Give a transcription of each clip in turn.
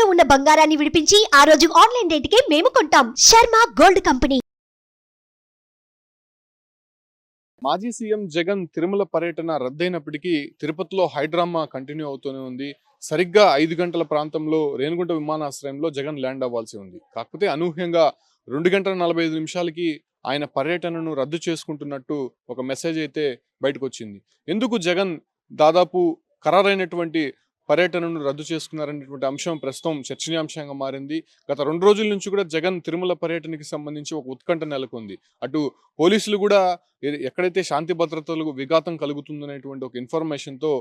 తాకట్టులో ఉన్న బంగారాన్ని విడిపించి ఆ రోజు ఆన్లైన్ రేటుకే మేము కొంటాం. Sharma gold company. మాజీ సీఎం జగన్ తిరుమల పర్యటన రద్దయినప్పటికీ తిరుపతిలో హైడ్రామా కంటిన్యూ అవుతూనే ఉంది. సరిగ్గా 5 గంటల ప్రాంతంలో రేణిగుంట విమానాశ్రయంలో జగన్ ల్యాండ్ అవ్వాల్సి ఉంది. కాకపోతే అనూహ్యంగా 2 గంటల 45 నిమిషాలకి ఆయన పర్యటనను రద్దు చేసుకుంటున్నట్టు ఒక మెసేజ్ అయితే బయటకు వచ్చింది. ఎందుకు జగన్ దాదాపు ఖరారైనటువంటి పర్యటనను రద్దు చేసుకున్నారనేటువంటి అంశం ప్రస్తుతం చర్చనీయాంశంగా మారింది. గత 2 రోజుల నుంచి కూడా జగన్ తిరుమల పర్యటనకి సంబంధించి ఒక ఉత్కంఠ నెలకొంది. అటు పోలీసులు కూడా ఎక్కడైతే శాంతి భద్రతలకు విఘాతం కలుగుతుందనేటువంటి ఒక ఇన్ఫర్మేషన్తో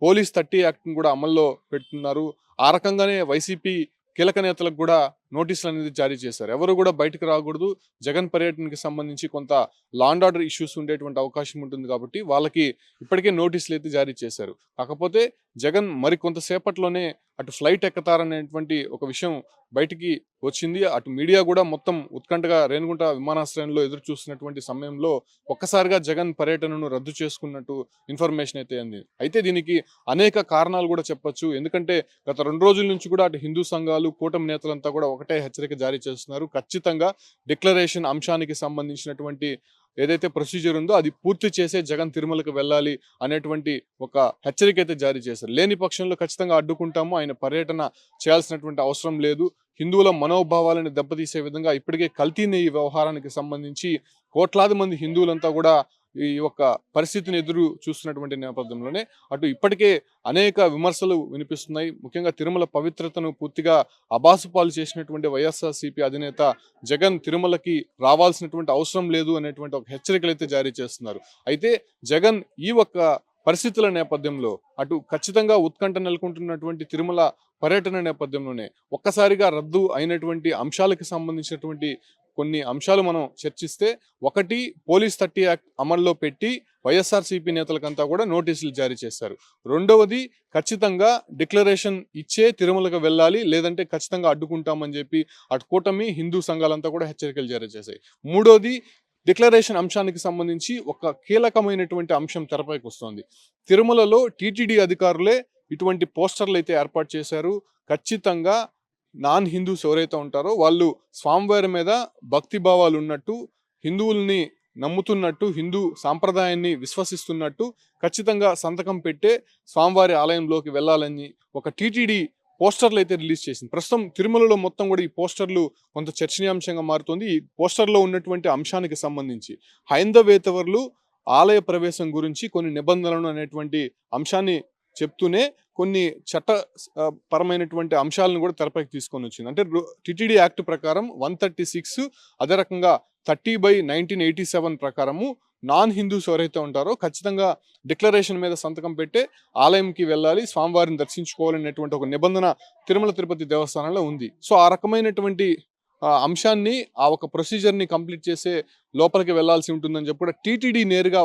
పోలీస్ 30 యాక్ట్ను కూడా అమల్లో పెడుతున్నారు. ఆ రకంగానే వైసీపీ కీలక నేతలకు కూడా నోటీసులు అనేది జారీ చేశారు. ఎవరు కూడా బయటకు రాకూడదు. జగన్ పర్యటనకి సంబంధించి కొంత లా అండ్ ఆర్డర్ ఇష్యూస్ ఉండేటువంటి అవకాశం ఉంటుంది కాబట్టి వాళ్ళకి ఇప్పటికే నోటీసులు అయితే జారీ చేశారు. కాకపోతే జగన్ మరి కొంతసేపట్లోనే అటు ఫ్లైట్ ఎక్కుతారనేటువంటి ఒక విషయం బయటికి వచ్చింది. అటు మీడియా కూడా మొత్తం ఉత్కంఠగా రేణిగుంట విమానాశ్రయంలో ఎదురు చూస్తున్నటువంటి సమయంలో ఒక్కసారిగా జగన్ పర్యటనను రద్దు చేసుకున్నట్టు ఇన్ఫర్మేషన్ అయితే అంది. అయితే దీనికి అనేక కారణాలు కూడా చెప్పొచ్చు. ఎందుకంటే గత 2 రోజుల నుంచి కూడా అటు హిందూ సంఘాలు, కూటమి నేతలంతా కూడా ఒకటే హెచ్చరిక జారీ చేస్తున్నారు. ఖచ్చితంగా డిక్లరేషన్ అంశానికి సంబంధించినటువంటి ఏదైతే ప్రొసీజర్ ఉందో అది పూర్తి చేసే జగన్ తిరుమలకు వెళ్ళాలి అనేటువంటి ఒక హెచ్చరిక అయితే జారీ చేశారు. లేని పక్షంలో ఖచ్చితంగా అడ్డుకుంటాము, ఆయన పర్యటన చేయాల్సినటువంటి అవసరం లేదు, హిందువుల మనోభావాలను దెబ్బతీసే విధంగా ఇప్పటికే కల్తీ నెయ్యి వ్యవహారానికి సంబంధించి కోట్లాది మంది హిందువులంతా కూడా ఈ యొక్క పరిస్థితిని ఎదురు చూస్తున్నటువంటి నేపథ్యంలోనే అటు ఇప్పటికే అనేక విమర్శలు వినిపిస్తున్నాయి. ముఖ్యంగా తిరుమల పవిత్రతను పూర్తిగా అబాసుపాలు చేసినటువంటి వైఎస్ఆర్సీపీ అధినేత జగన్ తిరుమలకి రావాల్సినటువంటి అవసరం లేదు అనేటువంటి ఒక హెచ్చరికలు అయితే జారీ చేస్తున్నారు. అయితే జగన్ ఈ ఒక్క పరిస్థితుల నేపథ్యంలో అటు ఖచ్చితంగా ఉత్కంఠ నెలకొంటున్నటువంటి తిరుమల పర్యటన నేపథ్యంలోనే ఒక్కసారిగా రద్దు అయినటువంటి అంశాలకు సంబంధించినటువంటి కొన్ని అంశాలు మనం చర్చిస్తే, ఒకటి పోలీస్ 30 యాక్ట్ అమల్లో పెట్టి వైఎస్ఆర్సీపీ నేతలకంతా కూడా నోటీసులు జారీ చేశారు. రెండవది ఖచ్చితంగా డిక్లరేషన్ ఇచ్చే తిరుమలకు వెళ్ళాలి, లేదంటే ఖచ్చితంగా అడ్డుకుంటామని చెప్పి అటు కూటమి హిందూ సంఘాలంతా కూడా హెచ్చరికలు జారీ చేశాయి. మూడోది డిక్లరేషన్ అంశానికి సంబంధించి ఒక కీలకమైనటువంటి అంశం తెరపైకి వస్తుంది. తిరుమలలో టీటీడీ అధికారులే ఇటువంటి పోస్టర్లు అయితే ఏర్పాటు చేశారు. ఖచ్చితంగా నాన్ హిందూస్ ఎవరైతే ఉంటారో వాళ్ళు స్వామివారి మీద భక్తి భావాలు ఉన్నట్టు, హిందువుల్ని నమ్ముతున్నట్టు, హిందూ సాంప్రదాయాన్ని విశ్వసిస్తున్నట్టు ఖచ్చితంగా సంతకం పెట్టే స్వామివారి ఆలయంలోకి వెళ్ళాలని ఒక టీటీడీ పోస్టర్లు అయితే రిలీజ్ చేసింది. ప్రస్తుతం తిరుమలలో మొత్తం కూడా ఈ పోస్టర్లు కొంత చర్చనీయాంశంగా మారుతుంది. ఈ పోస్టర్లో ఉన్నటువంటి అంశానికి సంబంధించి హైందవేతరులు ఆలయ ప్రవేశం గురించి కొన్ని నిబంధనలను అనేటువంటి అంశాన్ని చెప్తూనే కొన్ని చట్ట పరమైనటువంటి అంశాలను కూడా తెరపైకి తీసుకొని వచ్చింది. అంటే టిటిడి యాక్ట్ ప్రకారం 136, అదే రకంగా 30/1987 ప్రకారము నాన్ హిందూస్ ఎవరైతే ఉంటారో ఖచ్చితంగా డిక్లరేషన్ మీద సంతకం పెట్టే ఆలయంకి వెళ్ళాలి, స్వామివారిని దర్శించుకోవాలనేటువంటి ఒక నిబంధన తిరుమల తిరుపతి దేవస్థానంలో ఉంది. సో ఆ రకమైనటువంటి అంశాన్ని, ఆ ఒక ప్రొసీజర్ని కంప్లీట్ చేసే లోపలికి వెళ్లాల్సి ఉంటుందని చెప్పి కూడా టీటీడీ నేరుగా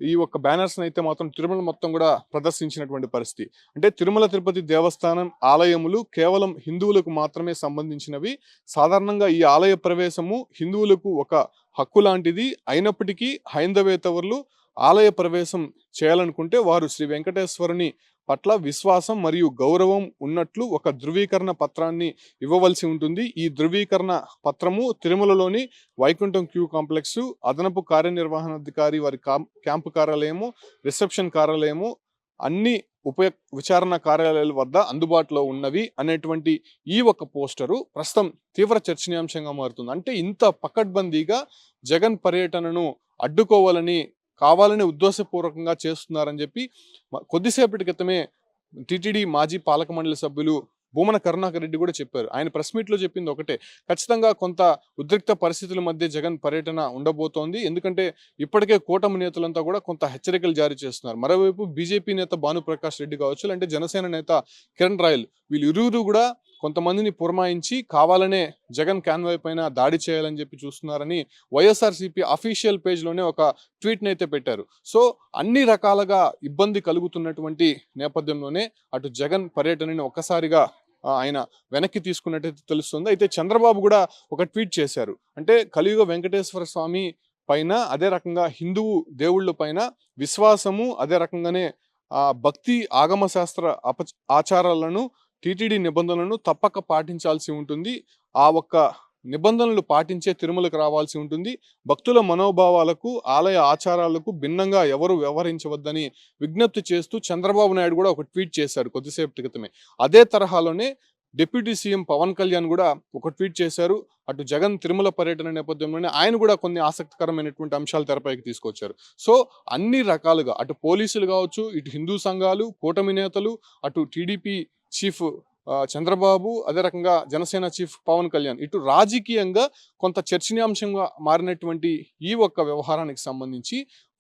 ఈ ఒక్క బ్యానర్స్ని అయితే మాత్రం తిరుమల మొత్తం కూడా ప్రదర్శించినటువంటి పరిస్థితి. అంటే తిరుమల తిరుపతి దేవస్థానం ఆలయములు కేవలం హిందువులకు మాత్రమే సంబంధించినవి. సాధారణంగా ఈ ఆలయ ప్రవేశము హిందువులకు ఒక హక్కు లాంటిది అయినప్పటికీ హైందవేతరులు ఆలయ ప్రవేశం చేయాలనుకుంటే వారు శ్రీ వెంకటేశ్వరుని పట్ల విశ్వాసం మరియు గౌరవం ఉన్నట్లు ఒక ధృవీకరణ పత్రాన్ని ఇవ్వవలసి ఉంటుంది. ఈ ధృవీకరణ పత్రము తిరుమలలోని వైకుంఠం క్యూ కాంప్లెక్స్, అదనపు కార్యనిర్వహణాధికారి వారి క్యాంపు కార్యాలయము, రిసెప్షన్ కార్యాలయము, అన్ని విచారణ కార్యాలయాల వద్ద అందుబాటులో ఉన్నవి అనేటువంటి ఈ ఒక పోస్టరు ప్రస్తుతం తీవ్ర చర్చనీయాంశంగా మారుతుంది. అంటే ఇంత పకడ్బందీగా జగన్ పర్యటనను అడ్డుకోవాలని కావాలని ఉద్దేశపూర్వకంగా చేస్తున్నారని చెప్పి కొద్దిసేపటి క్రితమే టీటీడీ మాజీ పాలక మండలి సభ్యులు భూమన కరుణాకర్ రెడ్డి కూడా చెప్పారు. ఆయన ప్రెస్ మీట్లో చెప్పింది ఒకటే, ఖచ్చితంగా కొంత ఉద్రిక్త పరిస్థితుల మధ్య జగన్ పర్యటన ఉండబోతోంది. ఎందుకంటే ఇప్పటికే కూటమి నేతలంతా కూడా కొంత హెచ్చరికలు జారీ చేస్తున్నారు. మరోవైపు బీజేపీ నేత భానుప్రకాష్ రెడ్డి కావచ్చు, అంటే జనసేన నేత కిరణ్ రాయల్, వీళ్ళు ఇరువురు కూడా కొంతమందిని పురమాయించి కావాలనే జగన్ కాన్వాయ్ పైన దాడి చేయాలని చెప్పి చూస్తున్నారని వైఎస్ఆర్సీపీ అఫీషియల్ పేజ్లోనే ఒక ట్వీట్ని అయితే పెట్టారు. సో అన్ని రకాలుగా ఇబ్బంది కలుగుతున్నటువంటి నేపథ్యంలోనే అటు జగన్ పర్యటనని ఒక్కసారిగా ఆయన వెనక్కి తీసుకున్నట్టయితే తెలుస్తుంది. అయితే చంద్రబాబు కూడా ఒక ట్వీట్ చేశారు. అంటే కలియుగ వెంకటేశ్వర స్వామి పైన, అదే రకంగా హిందువు దేవుళ్ళ పైన విశ్వాసము, అదే రకంగానే భక్తి ఆగమ శాస్త్ర ఆచారాలను టీటీడీ నిబంధనలను తప్పక పాటించాల్సి ఉంటుంది. ఆ ఒక్క నిబంధనలు పాటించే తిరుమలకు రావాల్సి ఉంటుంది. భక్తుల మనోభావాలకు, ఆలయ ఆచారాలకు భిన్నంగా ఎవరు వ్యవహరించవద్దని విజ్ఞప్తి చేస్తూ చంద్రబాబు నాయుడు కూడా ఒక ట్వీట్ చేశారు కొద్దిసేపటి క్రితమే. అదే తరహాలోనే డిప్యూటీ సీఎం పవన్ కళ్యాణ్ కూడా ఒక ట్వీట్ చేశారు. అటు జగన్ తిరుమల పర్యటన నేపథ్యంలోనే ఆయన కూడా కొన్ని ఆసక్తికరమైనటువంటి అంశాలు తెరపైకి తీసుకొచ్చారు. సో అన్ని రకాలుగా అటు పోలీసులు కావచ్చు, ఇటు హిందూ సంఘాలు, కూటమి నేతలు, అటు టీడీపీ చీఫ్ చంద్రబాబు, అదే రకంగా జనసేన చీఫ్ పవన్ కళ్యాణ్, ఇటు రాజకీయంగా కొంత చర్చనీయాంశంగా మారినటువంటి ఈ ఒక్క వ్యవహారానికి సంబంధించి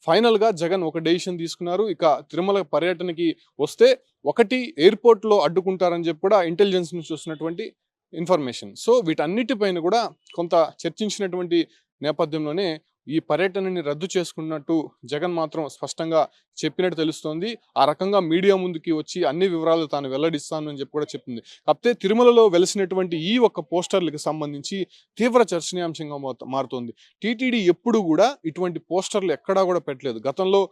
ఫైనల్ గా జగన్ ఒక డెసిషన్ తీసుకున్నారు. ఇక తిరుమల పర్యటనకి వస్తే ఒకటి ఎయిర్పోర్ట్ లో అడ్డుకుంటారని చెప్పి కూడా ఇంటెలిజెన్స్ నుంచి వస్తున్నటువంటి ఇన్ఫర్మేషన్. సో వీటన్నిటిపైన కూడా కొంత చర్చించినటువంటి నేపథ్యంలోనే ఈ పర్యటనని రద్దు చేసుకున్నట్టు జగన్ మాత్రం స్పష్టంగా చెప్పినట్టు తెలుస్తోంది. ఆ రకంగా మీడియా ముందుకి వచ్చి అన్ని వివరాలు తాను వెల్లడిస్తాను అని చెప్పి కూడా చెప్పింది. కాకపోతే తిరుమలలో వెలిసినటువంటి ఈ ఒక్క పోస్టర్లకు సంబంధించి తీవ్ర చర్చనీయాంశంగా మారుతోంది. టీటీడీ ఎప్పుడు కూడా ఇటువంటి పోస్టర్లు ఎక్కడా కూడా పెట్టలేదు. గతంలో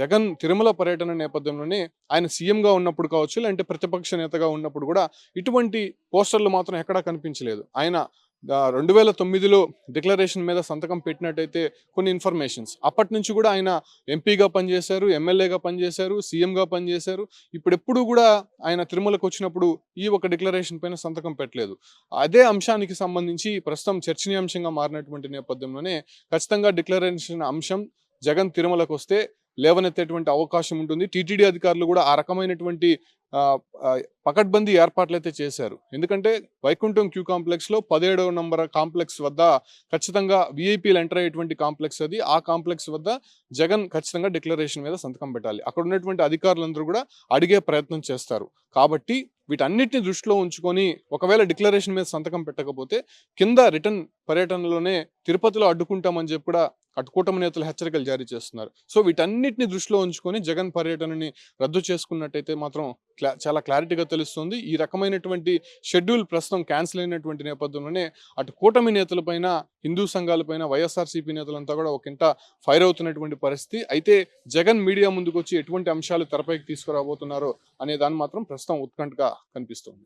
జగన్ తిరుమల పర్యటన నేపథ్యంలోనే ఆయన సీఎంగా ఉన్నప్పుడు కావచ్చు, లేదంటే ప్రతిపక్ష నేతగా ఉన్నప్పుడు కూడా ఇటువంటి పోస్టర్లు మాత్రం ఎక్కడా కనిపించలేదు. ఆయన 2009లో డిక్లరేషన్ మీద సంతకం పెట్టినట్టయితే కొన్ని ఇన్ఫర్మేషన్స్ అప్పటి నుంచి కూడా ఆయన ఎంపీగా పనిచేశారు, ఎమ్మెల్యేగా పనిచేశారు, సీఎంగా పనిచేశారు. ఇప్పుడెప్పుడు కూడా ఆయన తిరుమలకు వచ్చినప్పుడు ఈ ఒక డిక్లరేషన్ పైన సంతకం పెట్టలేదు. అదే అంశానికి సంబంధించి ప్రస్తుతం చర్చనీయాంశంగా మారినటువంటి నేపథ్యంలోనే ఖచ్చితంగా డిక్లరేషన్ అంశం జగన్ తిరుమలకు వస్తే లేవనెత్తేటువంటి అవకాశం ఉంటుంది. టీటీడీ అధికారులు కూడా ఆ రకమైనటువంటి పకడ్బందీ ఏర్పాట్లు అయితే చేశారు. ఎందుకంటే వైకుంఠం క్యూ కాంప్లెక్స్ లో 17వ నంబర్ కాంప్లెక్స్ వద్ద ఖచ్చితంగా విఐపీలు ఎంటర్ అయ్యేటువంటి కాంప్లెక్స్ అది. ఆ కాంప్లెక్స్ వద్ద జగన్ ఖచ్చితంగా డిక్లరేషన్ మీద సంతకం పెట్టాలి. అక్కడ ఉన్నటువంటి అధికారులందరూ కూడా అడిగే ప్రయత్నం చేస్తారు. కాబట్టి వీటన్నిటిని దృష్టిలో ఉంచుకొని ఒకవేళ డిక్లరేషన్ మీద సంతకం పెట్టకపోతే కింద రిటర్న్ పర్యటనలోనే తిరుపతిలో అడ్డుకుంటామని చెప్పి కూడా అటు కూటమి నేతలు హెచ్చరికలు జారీ చేస్తున్నారు. సో వీటన్నిటిని దృష్టిలో ఉంచుకొని జగన్ పర్యటనని రద్దు చేసుకున్నట్టయితే మాత్రం చాలా క్లారిటీగా తెలుస్తుంది. ఈ రకమైనటువంటి షెడ్యూల్ ప్రస్తుతం క్యాన్సిల్ అయినటువంటి నేపథ్యంలోనే అటు కూటమి నేతలపైన, హిందూ సంఘాలపైన, వైఎస్ఆర్సీపీ నేతలంతా కూడా ఒకంట ఫైర్ అవుతున్నటువంటి పరిస్థితి. అయితే జగన్ మీడియా ముందుకు వచ్చి ఎటువంటి అంశాలు తెరపైకి తీసుకురాబోతున్నారో అనే దాన్ని మాత్రం ప్రస్తుతం ఉత్కంఠగా కనిపిస్తుంది.